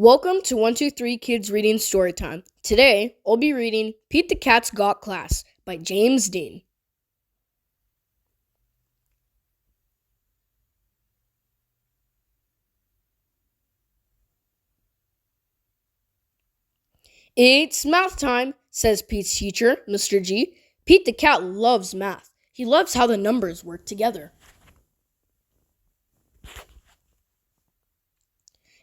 Welcome to 123 Kids Reading Storytime. Today, I'll be reading Pete the Cat's Got Class by James Dean. It's math time, says Pete's teacher, Mr. G. Pete the cat loves math. He loves how the numbers work together.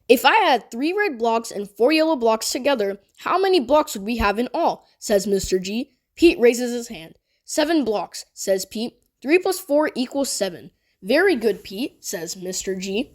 If I add 3 red blocks and 4 yellow blocks together, how many blocks would we have in all? Says Mr. G. Pete raises his hand. 7 blocks, says Pete. 3 plus 4 equals 7. Very good, Pete, says Mr. G.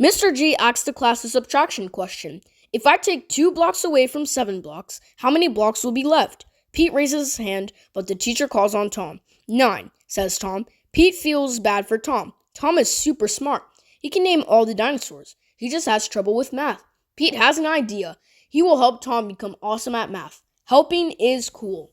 Mr. G asks the class a subtraction question. If I take 2 blocks away from 7 blocks, how many blocks will be left? Pete raises his hand, but the teacher calls on Tom. 9, says Tom. Pete feels bad for Tom. Tom is super smart. He can name all the dinosaurs. He just has trouble with math. Pete has an idea. He will help Tom become awesome at math. Helping is cool.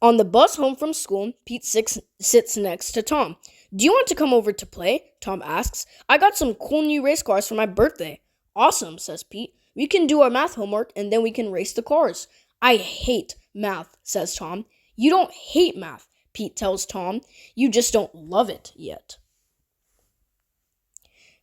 On the bus home from school, Pete sits next to Tom. Do you want to come over to play? Tom asks. I got some cool new race cars for my birthday. Awesome, says Pete. We can do our math homework and then we can race the cars. I hate math, says Tom. You don't hate math, Pete tells Tom. You just don't love it yet.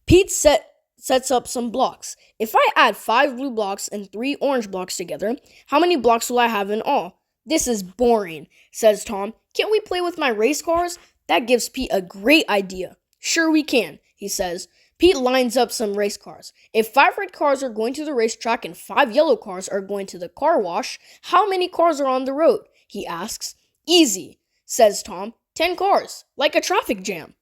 Pete sets up some blocks. If I add 5 blue blocks and 3 orange blocks together, how many blocks will I have in all? This is boring, says Tom. Can't we play with my race cars? That gives Pete a great idea. Sure we can, he says. Pete lines up some race cars. If 5 red cars are going to the racetrack and 5 yellow cars are going to the car wash, how many cars are on the road? He asks. Easy, says Tom. 10 cars, like a traffic jam.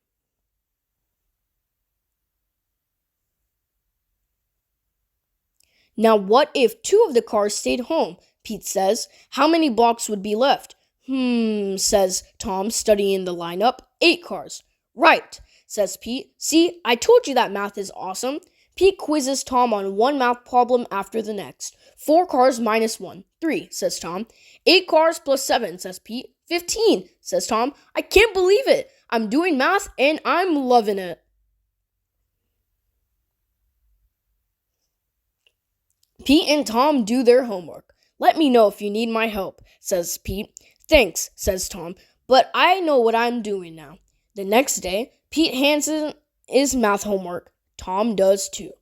Now what if 2 of the cars stayed home? Pete says. How many blocks would be left? Says Tom, studying the lineup. 8 cars. Right, says Pete. See, I told you that math is awesome. Pete quizzes Tom on one math problem after the next. 4 cars minus 1. 3, says Tom. 8 cars plus 7, says Pete. 15, says Tom. I can't believe it. I'm doing math and I'm loving it. Pete and Tom do their homework. Let me know if you need my help, says Pete. Thanks, says Tom, but I know what I'm doing now. The next day, Pete hands in his math homework. Tom does too.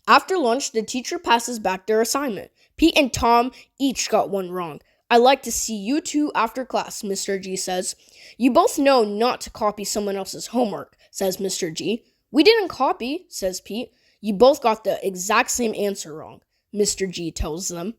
After lunch, the teacher passes back their assignment. Pete and Tom each got one wrong. I'd like to see you two after class, Mr. G says. You both know not to copy someone else's homework, says Mr. G. We didn't copy, says Pete. You both got the exact same answer wrong, Mr. G tells them.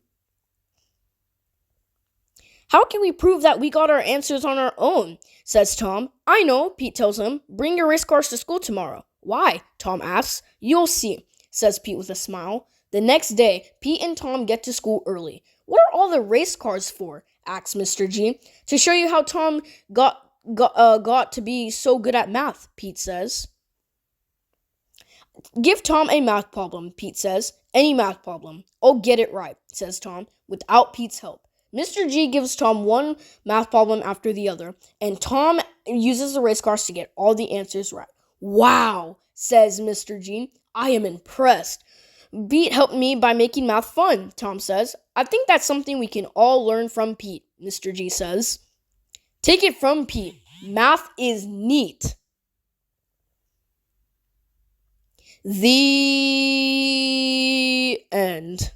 How can we prove that we got our answers on our own, says Tom. I know, Pete tells him. Bring your race cars to school tomorrow. Why? Tom asks. You'll see, says Pete with a smile. The next day, Pete and Tom get to school early. What are all the race cars for? Asks Mr. G. To show you how Tom got to be so good at math, Pete says. Give Tom a math problem, Pete says. Any math problem. I'll get it right, says Tom, without Pete's help. Mr. G gives Tom one math problem after the other, and Tom uses the race cars to get all the answers right. Wow, says Mr. G. I am impressed. Pete helped me by making math fun, Tom says. I think that's something we can all learn from Pete, Mr. G says. Take it from Pete. Math is neat. The end.